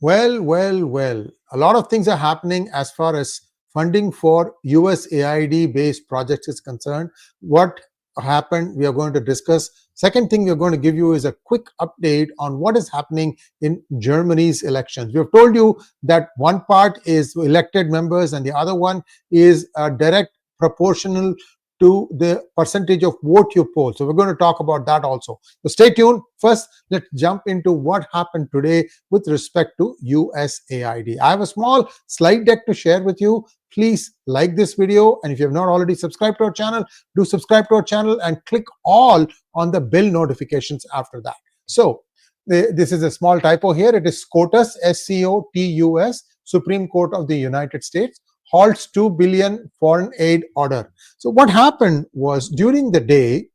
Well. A lot of things are happening as far as funding for USAID based projects is concerned. What happened, we are going to discuss. Second thing we are going to give you is a quick update on what is happening in Germany's elections. We have told you that one part is elected members and the other one is direct proportional to the percentage of vote you poll. So we're going to talk about that also. So stay tuned. First, let's jump into what happened today with respect to USAID. I have a small slide deck to share with you. Please like this video, and if you have not already subscribed to our channel, do subscribe to our channel and click all on the bell notifications after that. So this is a small typo here. It is SCOTUS, SCOTUS, Supreme Court of the United States, halts $2 billion foreign aid order. So what happened was, during the day,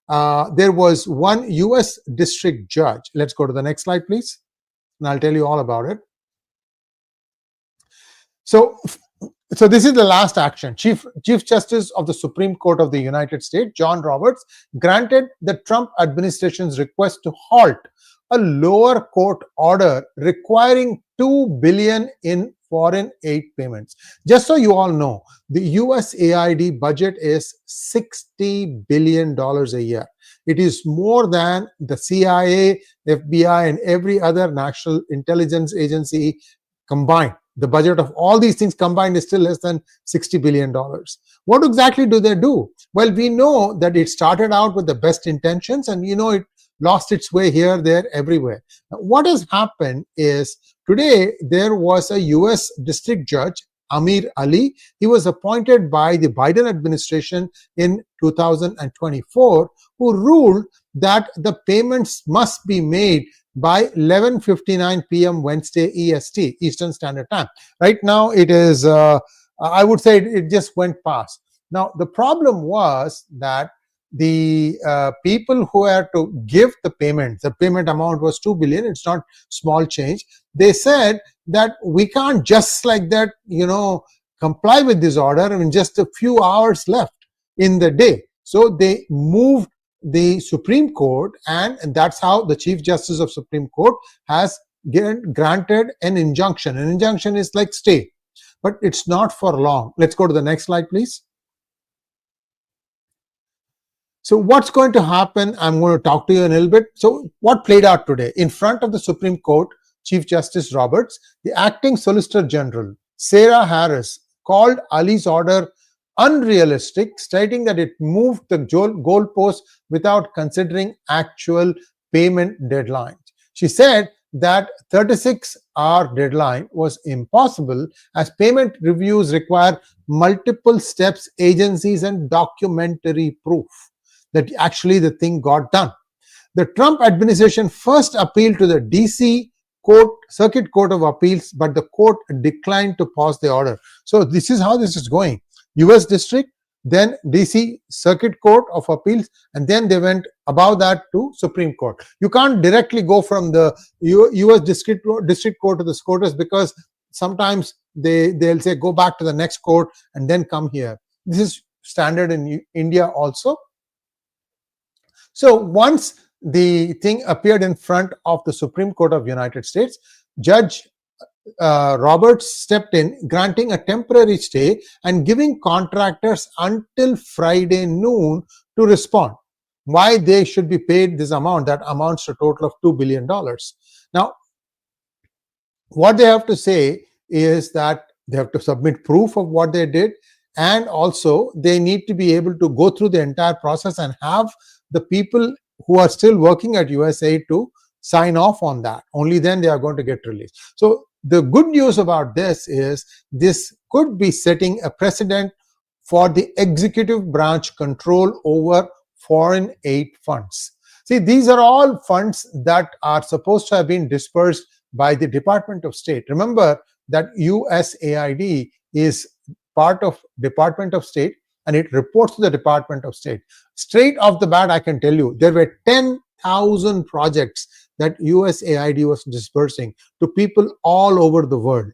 there was one US district judge. Let's go to the next slide, please, and I'll tell you all about it. So this is the last action. Chief Justice of the Supreme Court of the United States, John Roberts, granted the Trump administration's request to halt a lower court order requiring $2 billion in foreign aid payments. Just so you all know, the USAID budget is $60 billion a year. It is more than the CIA, FBI, and every other national intelligence agency combined. The budget of all these things combined is still less than $60 billion. What exactly do they do? Well, we know that it started out with the best intentions, and it lost its way here, there, everywhere. Now, what has happened is, today there was a US district judge, Amir Ali. He was appointed by the Biden administration in 2024, who ruled that the payments must be made by 11:59 p.m. Wednesday EST, Eastern Standard Time. Right now it is, I would say it just went past. Now the problem was that the people who had to give the payment amount was $2 billion. It's not small change. They said that we can't just like that, comply with this order in just a few hours left in the day. So they moved the Supreme Court, and that's how the Chief Justice of Supreme Court has granted an injunction. An injunction is like stay, but it's not for long. Let's go to the next slide, please. So what's going to happen? I'm going to talk to you in a little bit. So what played out today? In front of the Supreme Court, Chief Justice Roberts, the acting Solicitor General, Sarah Harris, called Ali's order unrealistic, stating that it moved the goalpost without considering actual payment deadlines. She said that 36-hour deadline was impossible, as payment reviews require multiple steps, agencies, and documentary proof that actually the thing got done. The Trump administration first appealed to the DC Circuit Court of Appeals, but the court declined to pause the order. So this is how this is going. US District, then DC Circuit Court of Appeals, and then they went above that to Supreme Court. You can't directly go from the US District Court to the SCOTUS, because sometimes they'll say go back to the next court and then come here. This is standard in India also. So once the thing appeared in front of the Supreme Court of United States, Judge Roberts stepped in, granting a temporary stay and giving contractors until Friday noon to respond why they should be paid this amount that amounts to a total of $2 billion. Now, what they have to say is that they have to submit proof of what they did, and also they need to be able to go through the entire process and have the people who are still working at USAID to sign off on that. Only then they are going to get released. So the good news about this is this could be setting a precedent for the executive branch control over foreign aid funds. See, these are all funds that are supposed to have been dispersed by the Department of State. Remember that USAID is part of Department of State, and it reports to the Department of State. Straight off the bat, I can tell you, there were 10,000 projects that USAID was dispersing to people all over the world.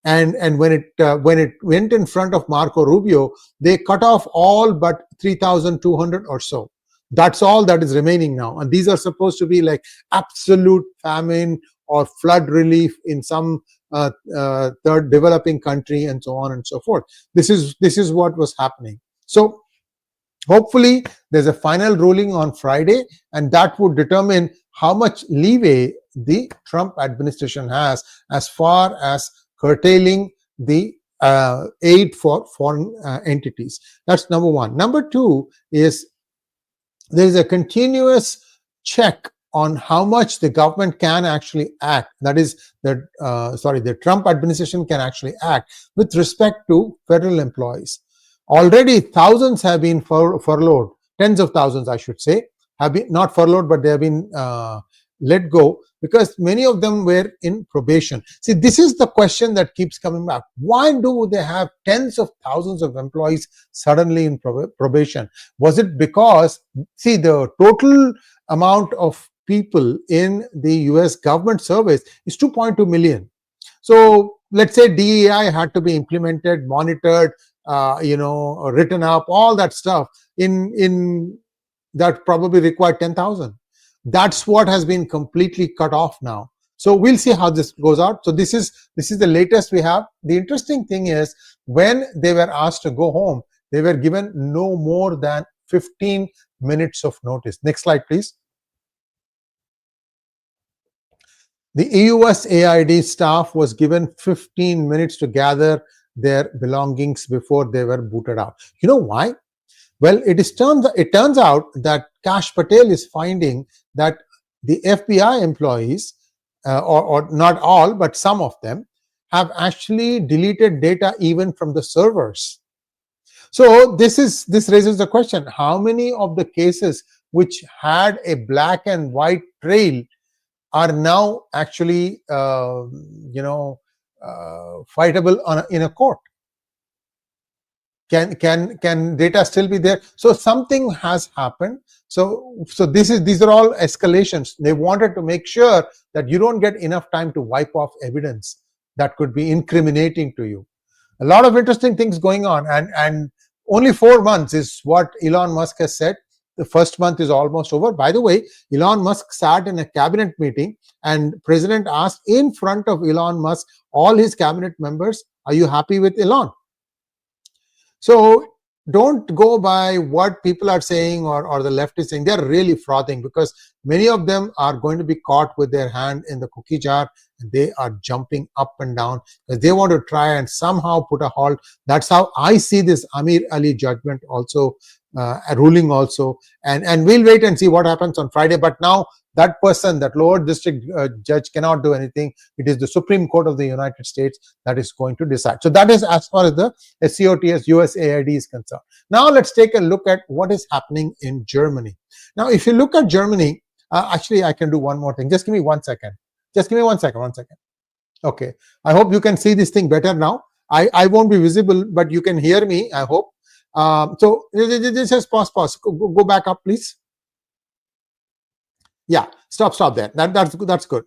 And when it went in front of Marco Rubio, they cut off all but 3,200 or so. That's all that is remaining now. And these are supposed to be like absolute famine or flood relief in some third developing country, and so on and so forth. This is what was happening. So hopefully there's a final ruling on Friday, and that would determine how much leeway the Trump administration has as far as curtailing the aid for foreign entities. That's number one. Number two is there is a continuous check on how much the government can actually act. That is, the Trump administration can actually act with respect to federal employees. Already thousands have been furloughed, tens of thousands I should say, have been not furloughed, but they have been let go because many of them were in probation. See, this is the question that keeps coming back. Why do they have tens of thousands of employees suddenly in probation? Was it because, see, the total amount of people in the US government service is 2.2 million. So let's say DEI had to be implemented, monitored, written up, all that stuff in that probably required 10,000. That's what has been completely cut off now. So we'll see how this goes out. So this is the latest we have. The interesting thing is when they were asked to go home, they were given no more than 15 minutes of notice. Next slide, please. The USAID staff was given 15 minutes to gather their belongings before they were booted out. You know why? Well, it turns out that 𝗥𝗘𝗏 is finding that the FBI employees, or not all, but some of them, have actually deleted data even from the servers. So this raises the question: how many of the cases which had a black and white trail are now actually fightable in a court? Can data still be there? So something has happened. So these are all escalations. They wanted to make sure that you don't get enough time to wipe off evidence that could be incriminating to you. A lot of interesting things going on, and only 4 months is what Elon Musk has said. The first month is almost over. By the way, Elon Musk sat in a cabinet meeting and President asked in front of Elon Musk, all his cabinet members, are you happy with Elon? So don't go by what people are saying or the left is saying. They're really frothing because many of them are going to be caught with their hand in the cookie jar, and they are jumping up and down because they want to try and somehow put a halt. That's how I see this Amir Ali judgment also, ruling also, and we'll wait and see what happens on Friday. But now that person, that lower district judge, cannot do anything. It is the Supreme Court of the United States that is going to decide. So that is as far as the SCOTUS USAID is concerned. Now let's take a look at what is happening in Germany. Now if you look at Germany, actually I can do one more thing. Just give me 1 second. Just give me 1 second. Okay, I hope you can see this thing better now. I won't be visible, but you can hear me, I hope. So just pause. Go back up, please. Yeah, stop there. That's good.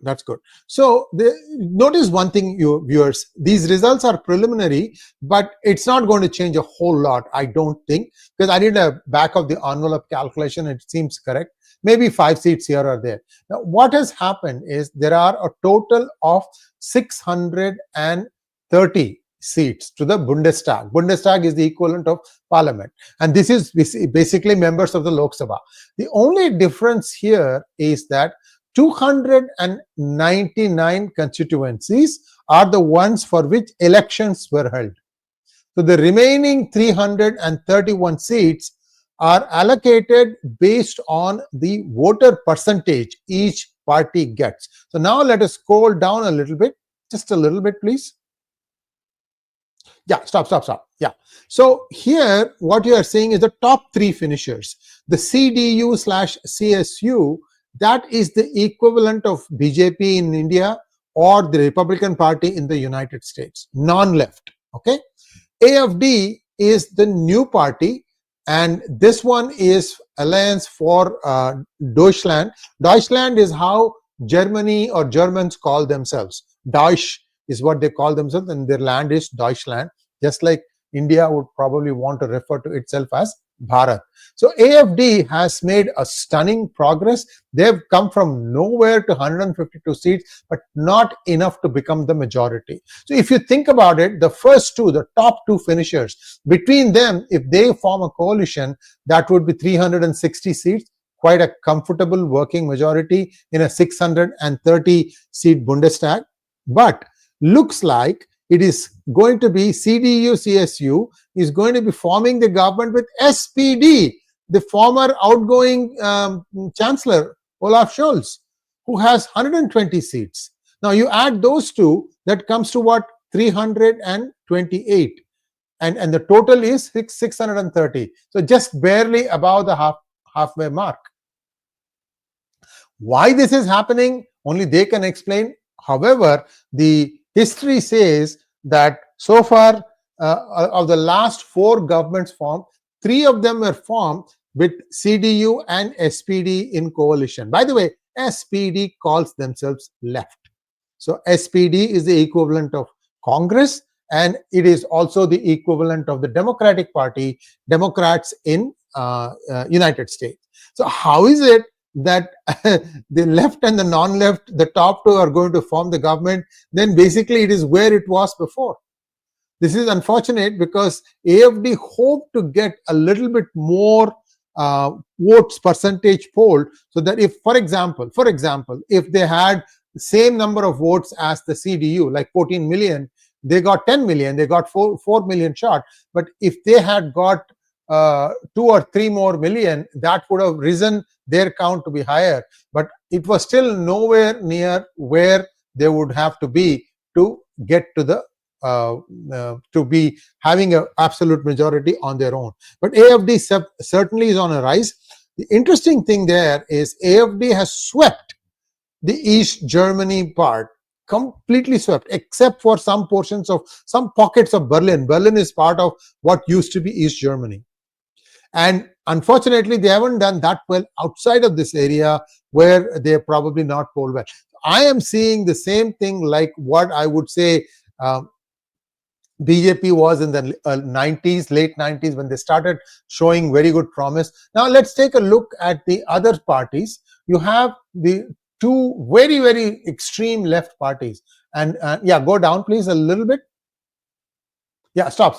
So notice one thing, you viewers. These results are preliminary, but it's not going to change a whole lot, I don't think, because I did a back of the envelope calculation. It seems correct. Maybe 5 seats here or there. Now, what has happened is there are a total of 630 seats to the Bundestag. Bundestag is the equivalent of parliament, and this is basically members of the Lok Sabha. The only difference here is that 299 constituencies are the ones for which elections were held. So the remaining 331 seats are allocated based on the voter percentage each party gets. So now let us scroll down a little bit, just a little bit, please. Yeah, stop. Yeah. So here, what you are seeing is the top 3 finishers. The CDU/CSU, that is the equivalent of BJP in India or the Republican Party in the United States, non-left. Okay. AFD is the new party, and this one is Alliance for Deutschland. Deutschland is how Germany or Germans call themselves. Deutsch is what they call themselves, and their land is Deutschland, just like India would probably want to refer to itself as Bharat. So AFD has made a stunning progress. They've come from nowhere to 152 seats, but not enough to become the majority. So if you think about it, the first two, the top two finishers, between them, if they form a coalition, that would be 360 seats, quite a comfortable working majority in a 630 seat Bundestag. But looks like it is going to be CDU-CSU is going to be forming the government with SPD, the former outgoing Chancellor Olaf Scholz, who has 120 seats. Now you add those two, that comes to what? 328. And the total is 630. So just barely above the halfway mark. Why this is happening, only they can explain. However, the history says that so far of the last 4 governments formed, 3 of them were formed with CDU and SPD in coalition. By the way, SPD calls themselves left. So SPD is the equivalent of Congress, and it is also the equivalent of the Democratic Party, Democrats in United States. So how is it that the left and the non-left, the top two, are going to form the government? Then basically it is where it was before. This is unfortunate because AFD hoped to get a little bit more votes percentage poll, so that if, for example, if they had the same number of votes as the CDU, like 14 million, they got 10 million, they got 4 million short. But if they had got 2 or 3 more million, that would have risen their count to be higher. But it was still nowhere near where they would have to be to get to the to be having an absolute majority on their own. But AFD certainly is on a rise. The interesting thing there is AFD has swept the East Germany part, completely swept, except for some portions of some pockets of Berlin. Berlin is part of what used to be East Germany. And unfortunately, they haven't done that well outside of this area where they probably not polled well. I am seeing the same thing like what I would say BJP was in the 90s, late 90s, when they started showing very good promise. Now let's take a look at the other parties. You have the 2 very, very extreme left parties. And yeah, go down please a little bit. Yeah, stop.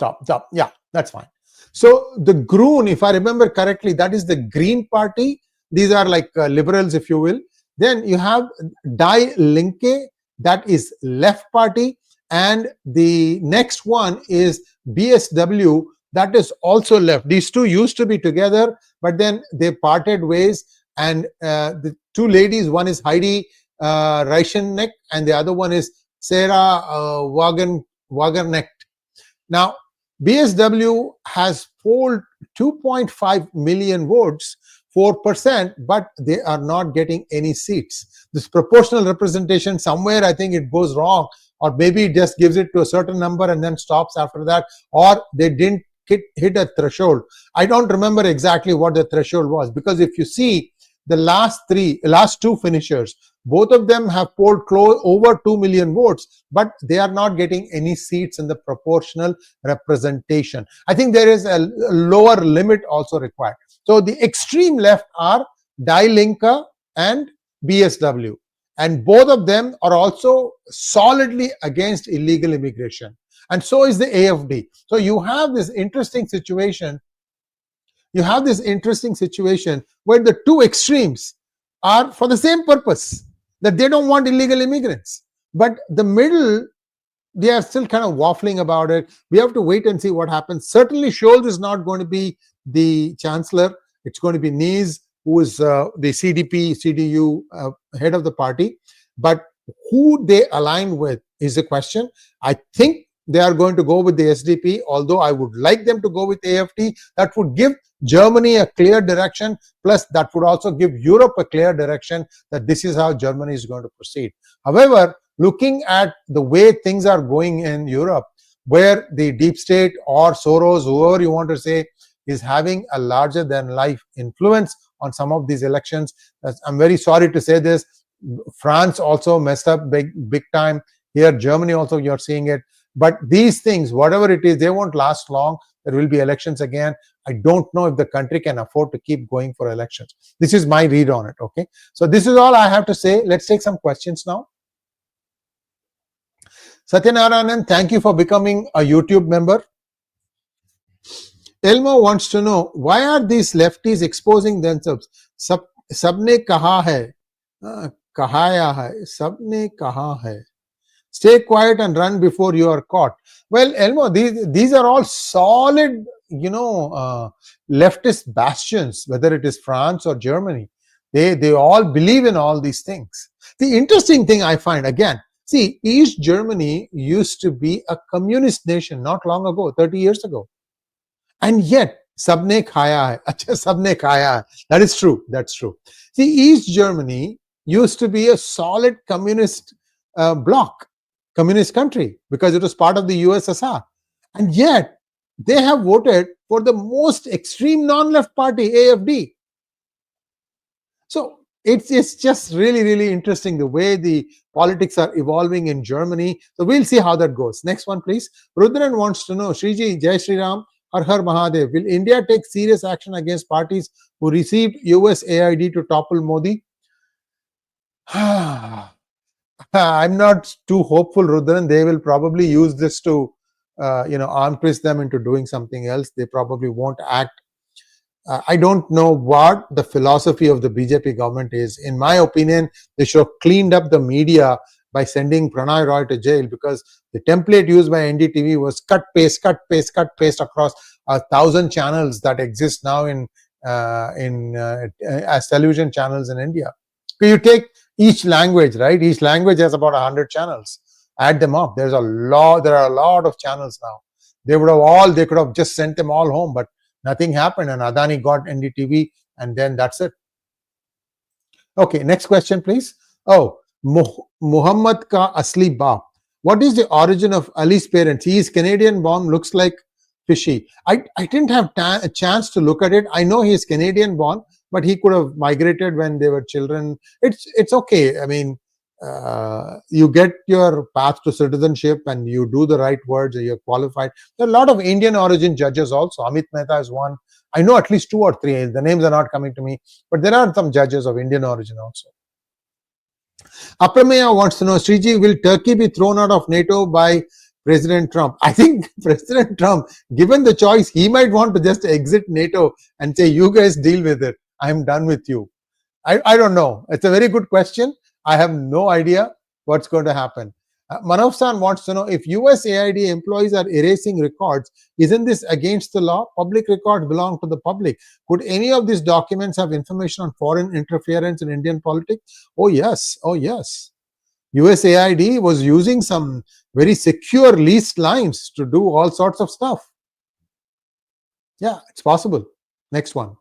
Yeah, that's fine. So the Grün, if I remember correctly, that is the Green Party. These are like liberals, if you will. Then you have Die Linke, that is left party. And the next one is BSW, that is also left. These two used to be together, but then they parted ways. And the 2 ladies, one is Heidi Reicheneck and the other one is Sarah Wagenknecht. Now, BSW has polled 2.5 million votes, 4%, but they are not getting any seats. This proportional representation, somewhere I think it goes wrong, or maybe it just gives it to a certain number and then stops after that, or they didn't hit a threshold. I don't remember exactly what the threshold was, because if you see the last 2 finishers, both of them have polled over 2 million votes, but they are not getting any seats in the proportional representation. I think there is a lower limit also required. So the extreme left are Die Linke and BSW. And both of them are also solidly against illegal immigration. And so is the AFD. So you have this interesting situation. You have this interesting situation where the 2 extremes are for the same purpose, that they don't want illegal immigrants. But the middle, they are still kind of waffling about it. We have to wait and see what happens. Certainly Scholz is not going to be the chancellor. It's going to be Mies, who is the CDU head of the party. But who they align with is the question. I think they are going to go with the SDP, although I would like them to go with AFD. That would give Germany a clear direction, plus that would also give Europe a clear direction that this is how Germany is going to proceed. However, looking at the way things are going in Europe, where the deep state or Soros, whoever you want to say, is having a larger than life influence on some of these elections. I'm very sorry to say this. France also messed up big time. Here, Germany also, you're seeing it. But these things, whatever it is, they won't last long. there will be elections again. I don't know if the country can afford to keep going for elections. This is my read on it. Okay, so this is all I have to say. Let's take some questions now. Satyanarayanan, thank you for becoming a YouTube member. Elmer wants to know, why are these lefties exposing themselves? Sabne kaha hai, kahaya hai, sabne kaha hai. Stay quiet and run before you are caught. Well, Elmo, these are all solid, leftist bastions, whether it is France or Germany. They all believe in all these things. The interesting thing I find, again, see, East Germany used to be a communist nation not long ago, 30 years ago. And yet, sabne khaya hai. Sabne khaya hai. That is true. That's true. See, East Germany used to be a solid communist bloc, communist country, because it was part of the USSR. And yet, they have voted for the most extreme non-left party, AfD. So, it's just really, really interesting the way the politics are evolving in Germany. So, we'll see how that goes. Next one, please. Rudran wants to know, Shriji, Jai Shri Ram, 𝗟𝗏𝗏𝗫, will India take serious action against parties who received USAID to topple Modi? I'm not too hopeful, Rudran. They will probably use this to, arm twist them into doing something else. They probably won't act. I don't know what the philosophy of the BJP government is. In my opinion, they should have cleaned up the media by sending Pranay Roy to jail, because the template used by NDTV was cut, paste across 1,000 channels that exist now as television channels in India. So you take each language, right? Each language has about 100 channels. Add them up. There are a lot of channels now. They could have just sent them all home, but nothing happened, and Adani got NDTV, and then that's it. Okay, next question, please. Oh, Muhammad ka asli baap. What is the origin of Ali's parents? He is Canadian born, looks like 𝗏𝗍𝗍. I didn't have a chance to look at it. I know he is Canadian born, but he could have migrated when they were children. It's okay. I mean, you get your path to citizenship and you do the right words and you're qualified. There are a lot of Indian origin judges also. Amit Mehta is one. I know at least 2 or 3. The names are not coming to me, but there are some judges of Indian origin also. Aprameya wants to know, Sriji, will Turkey be thrown out of NATO by President Trump? I think President Trump, given the choice, he might want to just exit NATO and say, you guys deal with it. I'm done with you. I don't know. It's a very good question. I have no idea what's going to happen. Manav-san wants to know, if USAID employees are erasing records, isn't this against the law? Public records belong to the public. Could any of these documents have information on foreign interference in Indian politics? Oh yes. Oh yes. USAID was using some very secure leased lines to do all sorts of stuff. Yeah, it's possible. Next one.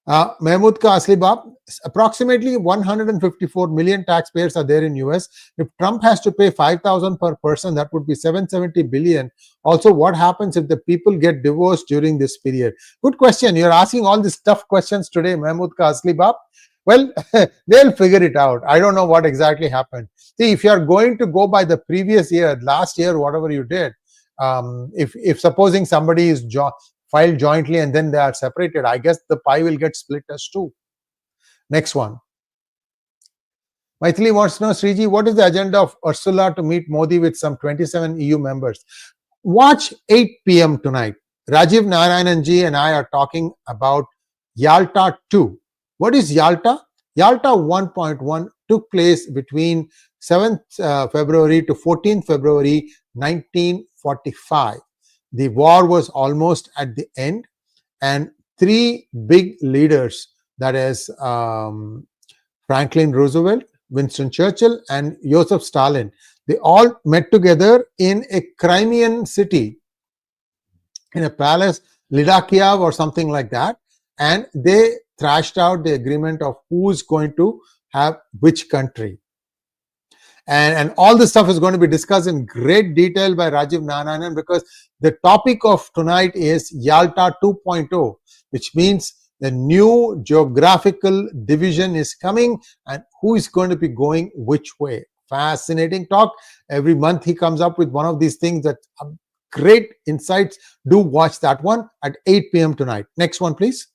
Mahmood ka asli baap. Approximately 154 million taxpayers are there in US. If Trump has to pay 5,000 per person, that would be 770 billion. Also, what happens if the people get divorced during this period? Good question. You're asking all these tough questions today, Mahmood ka asli baap. Well, they'll figure it out. I don't know what exactly happened. See, if you're going to go by the previous year, last year, whatever you did, if supposing somebody is filed jointly and then they are separated, I guess the pie will get split as 2. Next one. Maithili wants to know, Sriji, what is the agenda of Ursula to meet Modi with some 27 EU members? Watch 8 p.m. tonight. Rajiv Narayananji and I are talking about Yalta 2. What is Yalta? Yalta 1.1 took place between 7th February to 14th February 1945. The war was almost at the end, and 3 big leaders, that is Franklin Roosevelt, Winston Churchill, and Joseph Stalin, they all met together in a Crimean city, in a palace, Lidakiyev or something like that, and they thrashed out the agreement of who's going to have which country. And all this stuff is going to be discussed in great detail by Rajiv Narayanan, because the topic of tonight is Yalta 2.0, which means the new geographical division is coming and who is going to be going which way. Fascinating talk. Every month he comes up with one of these things that great insights. Do watch that one at 8 p.m. tonight. Next one, please.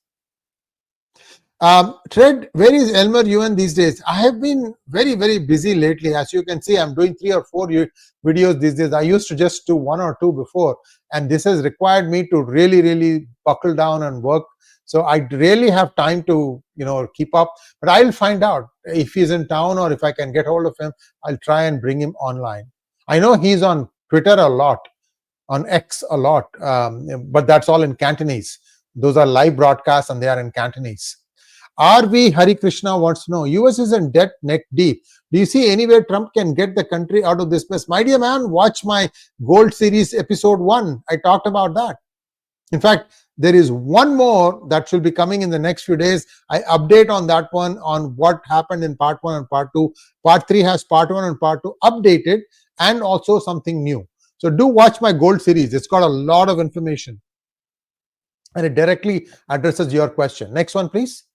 Tread, where is Elmer UN these days? I have been very, very busy lately. As you can see, I'm doing 3 or 4 videos these days. I used to just do 1 or 2 before, and this has required me to really, really buckle down and work. So I really have time to, keep up. But I'll find out if he's in town or if I can get hold of him. I'll try and bring him online. I know he's on Twitter a lot, on X a lot, but that's all in Cantonese. Those are live broadcasts and they are in Cantonese. 𝗏𝗚𝗍 Hari Krishna wants to know, US is in debt neck deep. Do you see any way Trump can get the country out of this mess? My dear man, watch my Gold Series episode 1. I talked about that. In fact, there is one more that should be coming in the next few days. I update on that one, on what happened in part 1 and part 2. Part 3 has part 1 and part 2 updated and also something new. So do watch my Gold Series. It's got a lot of information and it directly addresses your question. Next one, please.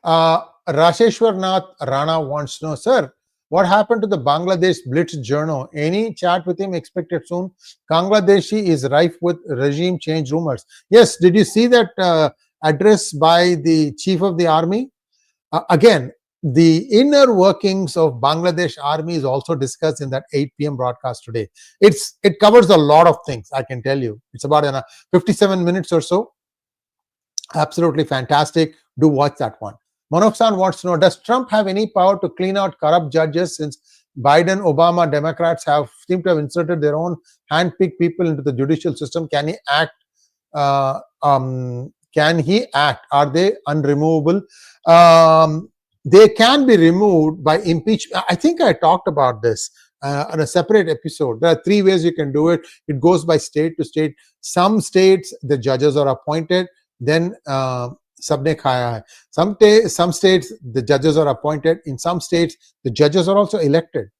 Rasheshwarnath Rana wants to know, sir, what happened to the Bangladesh blitz journo? Any chat with him expected soon? Bangladeshi is rife with regime change rumors. Yes, did you see that address by the chief of the army? Again, the inner workings of Bangladesh army is also discussed in that 8 p.m. broadcast today. It covers a lot of things, I can tell you. It's about 57 minutes or so. Absolutely fantastic. Do watch that one. Manoksan wants to know, does Trump have any power to clean out corrupt judges, since Biden, Obama, Democrats seem to have inserted their own hand-picked people into the judicial system? Can he act? Are they unremovable? They can be removed by impeachment. I think I talked about this on a separate episode. There are 3 ways you can do it. It goes by state to state. Some states, the judges are appointed. Then 𝗟𝗏𝗏𝗢𝗏 hai. Some states, the judges are appointed. In some states, the judges are also elected.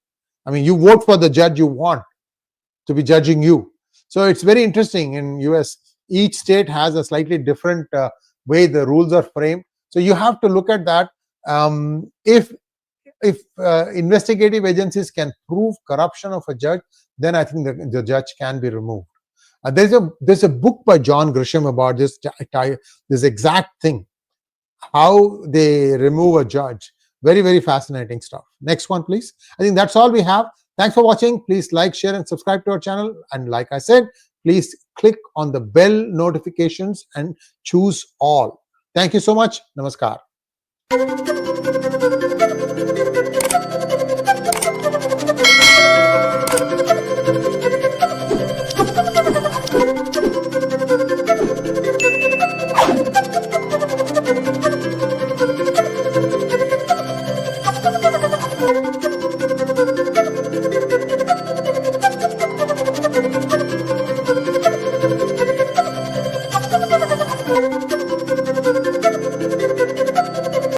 I mean, you vote for the judge you want to be judging you. So it's very interesting in US. Each state has a slightly different way the rules are framed. So you have to look at that. If investigative agencies can prove corruption of a judge, then I think the judge can be removed. There's a book by John Grisham about this exact thing, how they remove a judge. Very, very fascinating stuff. Next one, please. I think that's all we have. Thanks for watching. Please like, share, and subscribe to our channel. And like I said, please click on the bell notifications and choose all. Thank you so much. Namaskar.